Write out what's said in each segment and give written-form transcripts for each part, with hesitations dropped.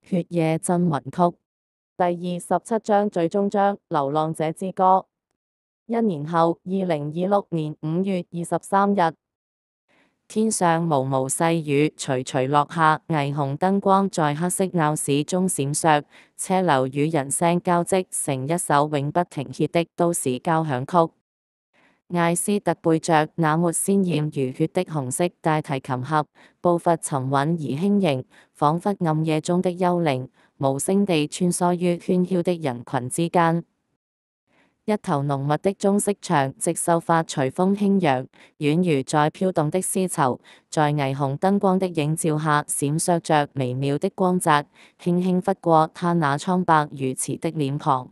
血夜真雲曲第27章最終章流浪者之歌。一年後，2026年5月23日，天上毛毛細雨徐徐落下，霓虹燈光在黑色鬧市中閃爍，車流與人聲交織成一首永不停歇的都市交響曲。艾斯特背着那抹鮮豔如血的紅色大提琴盒，步伐沉穩而輕盈，仿佛暗夜中的幽靈，無聲地穿梭於喧囂的人群之間。一頭濃密的棕色長直秀髮隨風輕揚，宛如在飄動的絲綢，在霓虹燈光的映照下閃爍着微妙的光澤，輕輕拂過他那蒼白如瓷的臉龐。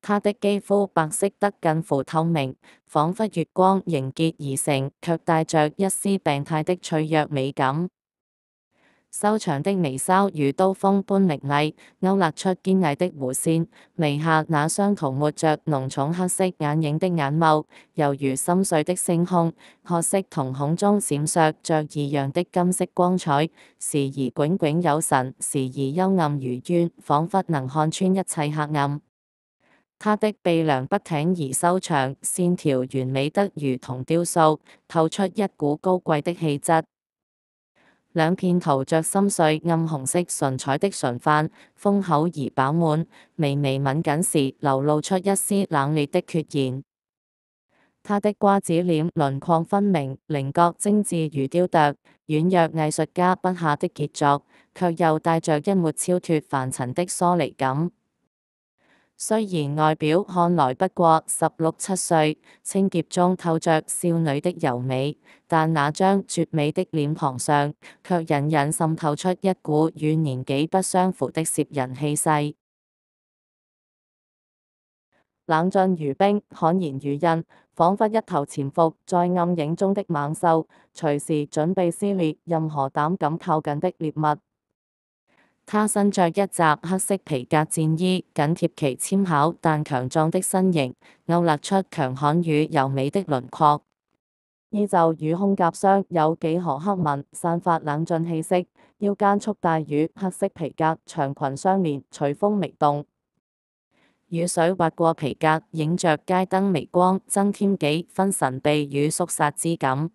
他的肌膚白色得近乎透明，仿佛月光凝結而成，卻帶着一絲病態的脆弱美感。修長的眉梢如刀鋒般凌厲，勾勒出堅毅的弧線。眉下那雙塗抹着濃重黑色眼影的眼眸，猶如深邃的星空，褐色瞳孔中閃爍着異樣的金色光彩，時而炯炯有神，時而幽暗如淵，仿佛能看穿一切黑暗。他的鼻梁筆挺而修長，線條完美得如同雕塑，透出一股高貴的氣質。兩片塗着深邃暗紅色唇彩的唇瓣，豐厚而飽滿，微微抿緊時流露出一絲冷冽的決然。他的瓜子臉輪廓分明，稜角精緻如雕琢，宛若藝術家筆下的傑作，卻又帶着一抹超脫凡塵的疏離感。雖然外表看來不過16、17歲，清潔中透着少女的柔美，但那張絕美的臉龐上，卻隱隱滲透出一股與年紀不相符的攝人氣勢。冷峻如冰，悍然如刃，仿佛一頭潛伏在暗影中的猛獸，隨時準備撕裂任何膽敢靠近的獵物。他身着一襲黑色皮革戰衣，緊貼其纖巧但強壯的身形，勾勒出強悍與柔美的輪廓。衣袖與胸甲上有幾何刻紋，散發冷峻氣息。腰間束帶與黑色皮革長裙相連，隨風微動。雨水滑過皮革，映着街燈微光，增添幾分神秘與肅殺之感。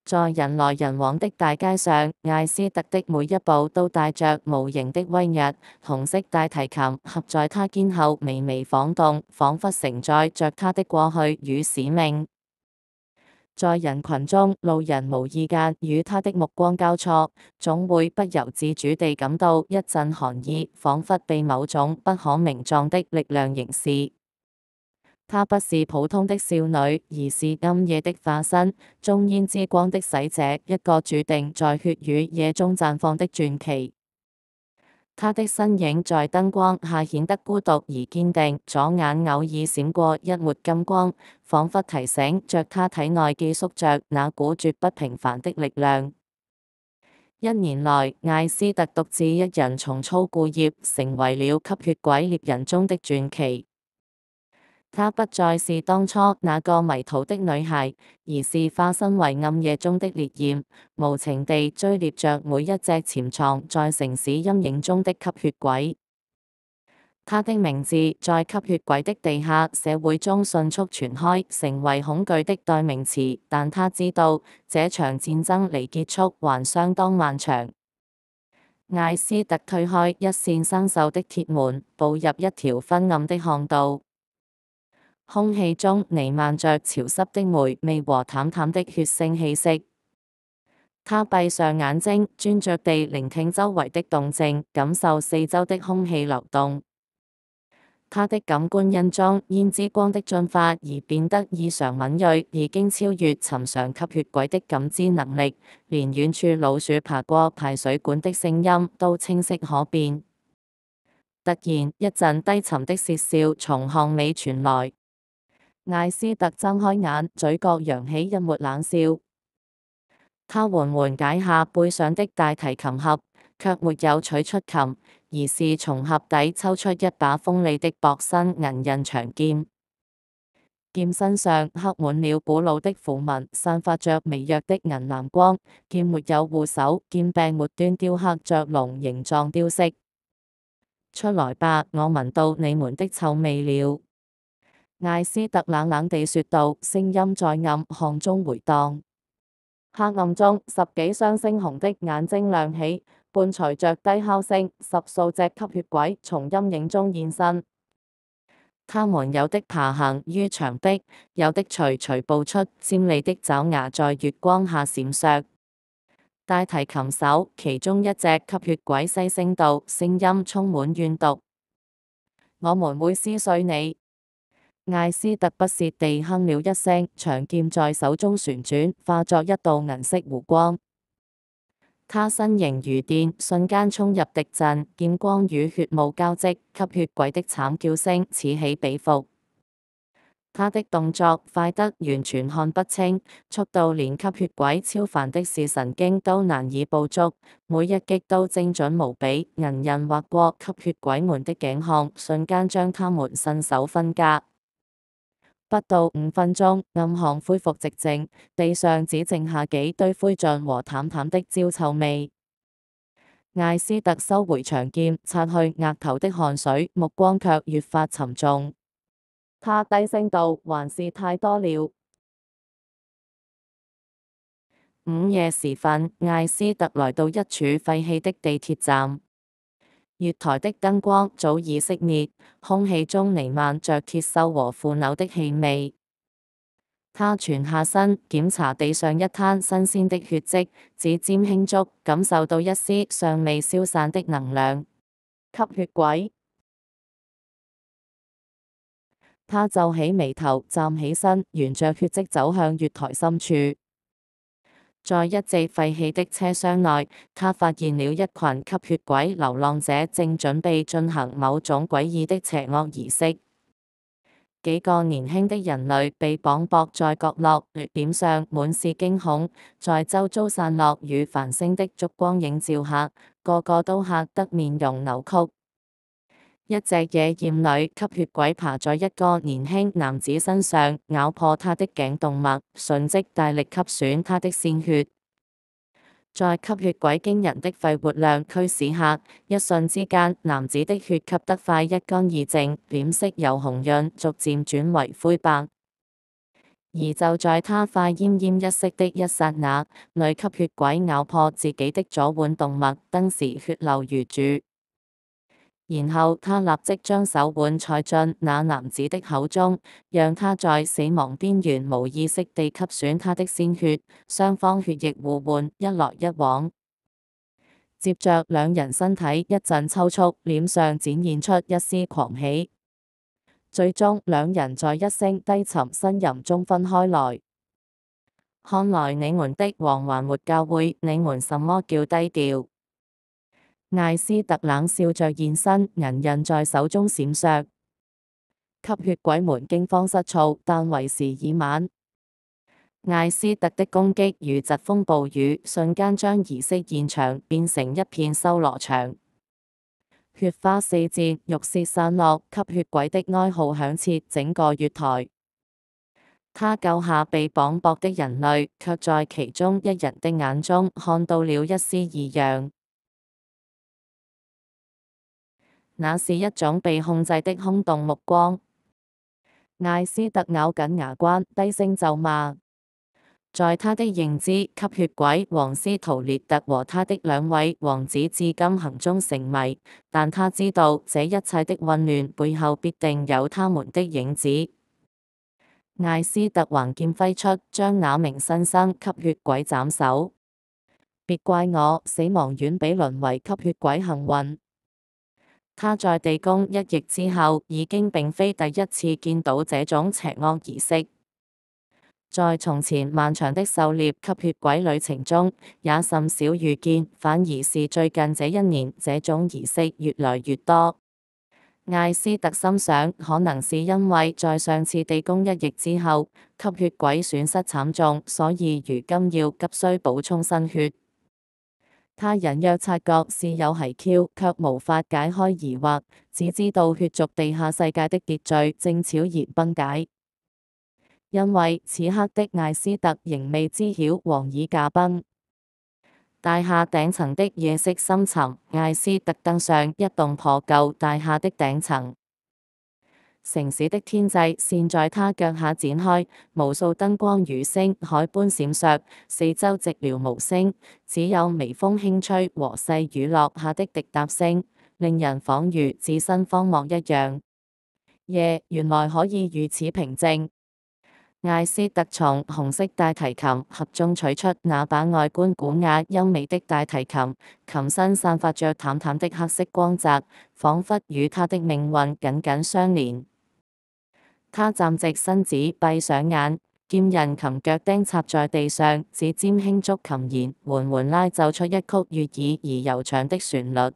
在人來人往的大街上，艾斯特的每一步都帶着無形的威壓，紅色大提琴合在他肩後微微晃動，仿佛承載着他的過去與使命。在人群中，路人無意間與他的目光交錯，總會不由自主地感到一陣寒意，仿佛被某種不可名狀的力量凝視。她不是普通的少女，而是暗夜的化身，終焉之光的使者，一個注定在血與夜中綻放的傳奇。她的身影在燈光下顯得孤獨而堅定，左眼偶爾閃過一抹金光，仿佛提醒着她體內寄宿着那股絕不平凡的力量。一年來，艾斯特獨自一人重操故業，成為了吸血鬼獵人中的傳奇。她不再是當初那個迷途的女孩，而是化身為暗夜中的烈焰，無情地追獵着每一隻潛藏在城市陰影中的吸血鬼。她的名字在吸血鬼的地下社會中迅速傳開，成為恐懼的代名詞。但她知道，這場戰爭離結束還相當漫長。艾斯特推開一扇生鏽的鐵門，步入一條昏暗的巷道。空氣中彌漫着潮濕的霉味和淡淡的血腥氣息。他閉上眼睛，專注地聆聽周圍的動靜，感受四周的空氣流動。他的感官因中煙之光的進化而變得異常敏銳，已經超越尋常吸血鬼的感知能力，連遠處老鼠爬過排水管的聲音都清晰可辨。突然，一陣低沉的竊笑從巷尾傳來。艾斯特睜開眼，嘴角揚起一抹冷笑。他緩緩解下背上的大提琴盒，卻沒有取出琴，而是從盒底抽出一把鋒利的薄身銀刃長劍。劍身上刻滿了古老的符文，散發着微弱的銀藍光。劍沒有護手，劍柄末端雕刻着龍形狀雕飾。出來吧，我聞到你們的臭味了。艾斯特冷冷地說道，聲音在暗巷中回盪。黑暗中，十幾雙猩紅的眼睛亮起，伴隨着低吼聲，十數隻吸血鬼從陰影中現身。他們有的爬行於牆壁，有的徐徐步出，尖利的爪牙在月光下閃爍。大提琴手其中一隻吸血鬼細聲道，聲音充滿怨毒：我們會撕碎你。艾斯特不屑地哼了一聲，長劍在手中旋轉，化作一道銀色弧光。他身形如電，瞬間衝入敵陣，劍光與血霧交織，吸血鬼的慘叫聲此起彼伏。他的動作快得完全看不清，速度連吸血鬼超凡的視神經都難以捕捉，每一擊都精準無比，銀刃劃過吸血鬼們的頸項，瞬間將他們身首分家。不到5分鐘，暗巷恢復寂靜，地上只剩下幾堆灰燼和淡淡的焦臭味。艾斯特收回長劍，擦去額頭的汗水，目光卻越發沉重。他低聲道：還是太多了。午夜時分，艾斯特來到一處廢棄的地鐵站。月台的燈光早已熄滅，空氣中彌漫着鐵鏽和腐朽的氣味。他蜷下身，檢查地上一灘新鮮的血跡，指尖輕觸，感受到一絲尚未消散的能量。吸血鬼！他皺起眉頭，站起身，沿着血跡走向月台深處。在一節廢棄的車廂內，他發現了一群吸血鬼流浪者正準備進行某種詭異的邪惡儀式。幾個年輕的人類被綁縛在角落，臉上滿是驚恐，在周遭散落與繁星的燭光映照下，個個都嚇得面容扭曲。一隻野艷女吸血鬼爬在一個年輕男子身上，咬破他的頸動脈，瞬即大力吸吮他的鮮血。在吸血鬼驚人的肺活量驅使下，一瞬之間，男子的血吸得快一乾二淨，臉色由紅潤逐漸轉為灰白。而就在他快奄奄一息的一剎那，女吸血鬼咬破自己的左腕動脈，當時血流如注。然後他立即將手腕塞進那男子的口中，讓他在死亡邊緣無意識地吸吮他的鮮血，雙方血液互換，一來一往。接着兩人身體一陣抽搐，臉上展現出一絲狂喜。最終兩人在一聲低沉呻吟中分開來。看來你們的王還沒教會你們什麼叫低調。艾斯特冷笑着現身，銀刃在手中閃爍。吸血鬼們驚慌失措，但為時已晚。艾斯特的攻擊如疾風暴雨，瞬間將儀式現場變成一片修羅場。血花四濺，肉屑散落，吸血鬼的哀號響徹整個月台。他救下被綁縛的人類，卻在其中一人的眼中看到了一絲異樣。那是一種被控制的空洞目光。艾斯特咬緊牙關，低聲咒罵。在他的認知，吸血鬼王斯圖列特和他的兩位王子至今行蹤成謎，但他知道這一切的混亂背後必定有他們的影子。艾斯特橫劍揮出，將那名新生吸血鬼斬首。別怪我，死亡遠比淪為吸血鬼幸運。他在地宮一役之後，已經並非第一次見到這種邪惡儀式。在從前漫長的狩獵吸血鬼旅程中，也甚少遇見，反而是最近這一年，這種儀式越來越多。艾斯特心想，可能是因為在上次地宮一役之後，吸血鬼損失慘重，所以如今要急需補充新血。他隱約察覺是有蹊蹺，卻無法解開疑惑，只知道血族地下世界的秩序正悄然崩解。因為此刻的艾斯特仍未知曉王已駕崩。大廈頂層的夜色深沉，艾斯特登上一棟破舊大廈的頂層。城市的天際線在他腳下展開，無數燈光如星海般閃爍，四周寂寥無聲，只有微風輕吹和細雨落下的滴答聲，令人仿如置身荒漠一樣。夜原來可以如此平靜。艾斯特從紅色大提琴盒中取出那把外觀古雅優美的大提琴，琴身散發着淡淡的黑色光澤，仿佛與他的命運緊緊相連。他站直身子，閉上眼，劍人琴腳釘插在地上，指尖輕觸琴弦，緩緩拉奏出一曲悅耳而悠長的旋律。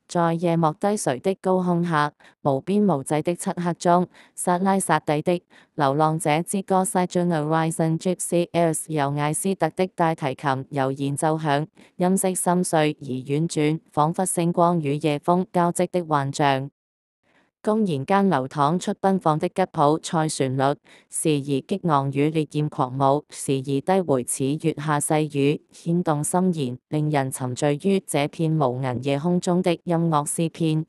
在夜幕低垂的高空下，無邊無際的漆黑中，薩拉薩蒂的《流浪者之歌》Sejourner Horizon Gypsy Airs 由艾斯特的大提琴悠然奏響，音色深邃而婉轉，仿佛星光與夜風交織的幻象。公然間流淌出奔放的吉普賽旋律，時而激昂與烈焰狂舞，時而低回似月下細雨，牽動心弦，令人沉醉於這片無垠夜空中的音樂詩篇。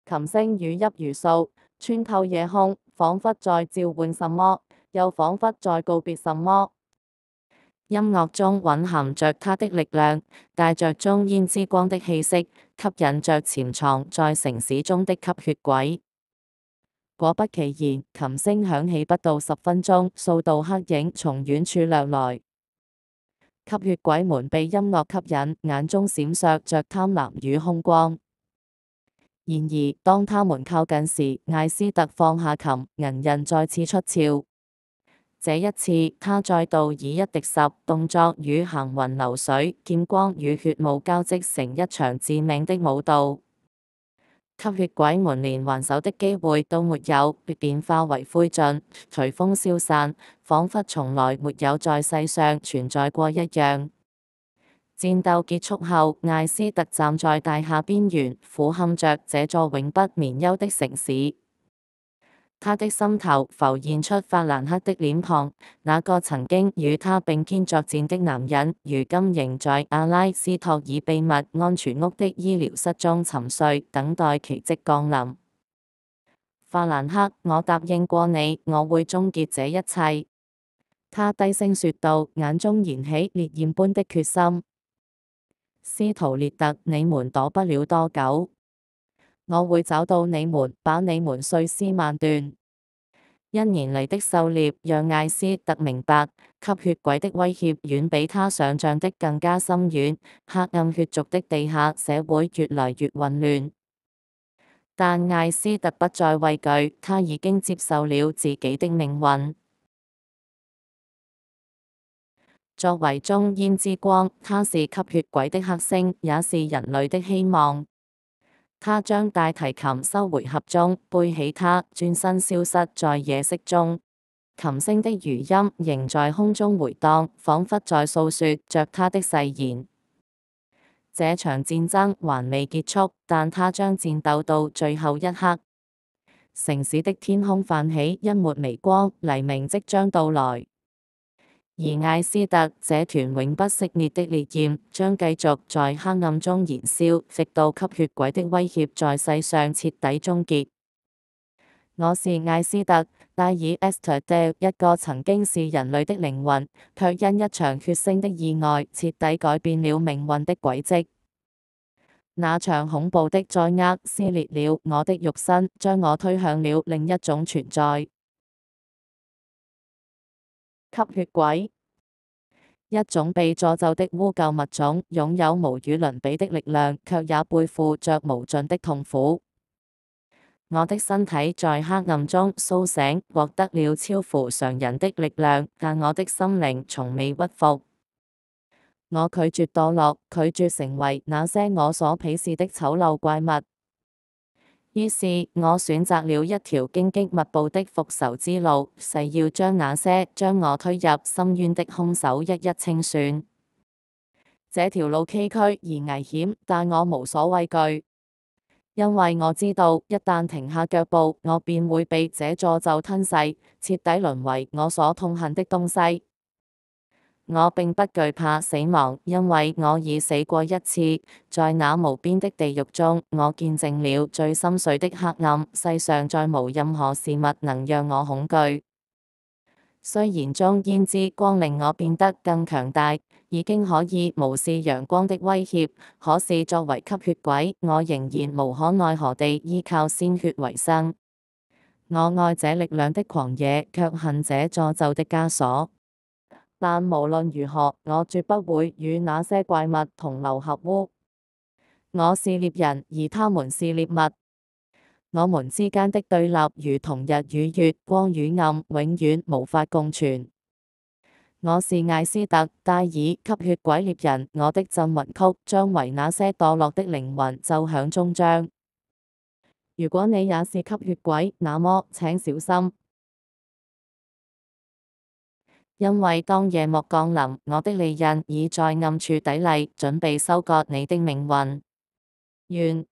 琴聲語泣如訴，穿透夜空，仿佛在召喚什麼，又仿佛在告別什麼。音樂中蘊含着它的力量，帶着中煙之光的氣息，吸引着潛藏在城市中的吸血鬼。果不其然，琴聲響起不到10分鐘，數道黑影從遠處掠來。吸血鬼們被音樂吸引，眼中閃爍着貪婪與兇光。然而，當他們靠近時，艾斯特放下琴，銀刃再次出鞘。這一次，他再度以一敵十，動作與行雲流水，劍光與血霧交織成一場致命的舞蹈。吸血鬼們連還手的機會都沒有，便化為灰燼，隨風消散，仿佛從來沒有在世上存在過一樣。戰鬥結束後，艾斯特站在大廈邊緣，俯瞰着這座永不眠休的城市。他的心頭浮現出法蘭克的臉龐，那個曾經與他並肩作戰的男人，如今仍在阿拉斯托爾秘密安全屋的醫療室中沉睡，等待奇蹟降臨。法蘭克，我答應過你，我會終結這一切。他低聲說道，眼中燃起烈焰般的決心。斯圖列特，你們躲不了多久。我會找到你們，把你們碎屍萬段。1年嚟的狩獵讓艾斯特明白，吸血鬼的威脅遠比他想象的更加深遠。黑暗血族的地下社會越來越混亂，但艾斯特不再畏懼，他已經接受了自己的命運。作為中煙之光，他是吸血鬼的剋星，也是人類的希望。他將大提琴收回盒中，背起它，轉身消失在夜色中。琴聲的餘音仍在空中迴盪，仿佛在訴說着他的誓言。這場戰爭還未結束，但他將戰鬥到最後一刻。城市的天空泛起一抹微光，黎明即將到來。而艾斯特這團永不熄滅的烈焰，將繼續在黑暗中燃燒，直到吸血鬼的威脅在世上徹底終結。我是艾斯特，戴爾 Esther Dale， 一個曾經是人類的靈魂，卻因一場血腥的意外，徹底改變了命運的軌跡。那場恐怖的災厄撕裂了我的肉身，將我推向了另一種存在。吸血鬼，一種被詛咒的污垢物種，擁有無與倫比的力量，卻也背負着無盡的痛苦。我的身體在黑暗中甦醒，獲得了超乎常人的力量，但我的心靈從未屈服。我拒絕墮落，拒絕成為那些我所鄙視的醜陋怪物。於是我選擇了一條荊棘密布的復仇之路，誓要將那些將我推入深淵的兇手一一清算。這條路崎嶇而危險，但我無所畏懼，因為我知道一旦停下腳步，我便會被這詛咒吞噬，徹底淪為我所痛恨的東西。我並不懼怕死亡，因為我已死過一次，在那無邊的地獄中，我見證了最深邃的黑暗，世上再無任何事物能讓我恐懼。雖然終焉之光令我變得更強大，已經可以無視陽光的威脅，可是作為吸血鬼，我仍然無可奈何地依靠鮮血為生。我愛這力量的狂野，卻恨這詛咒的枷鎖。但無論如何，我絕不會與那些怪物同流合污。我是獵人，而他們是獵物。我們之間的對立如同日與月、光與暗，永遠無法共存。我是艾斯特·戴爾，吸血鬼獵人，我的鎮魂曲將為那些墮落的靈魂奏響終章。如果你也是吸血鬼，那麼請小心。因為當夜幕降臨，我的利刃已在暗處砥礪，準備收割你的命運。願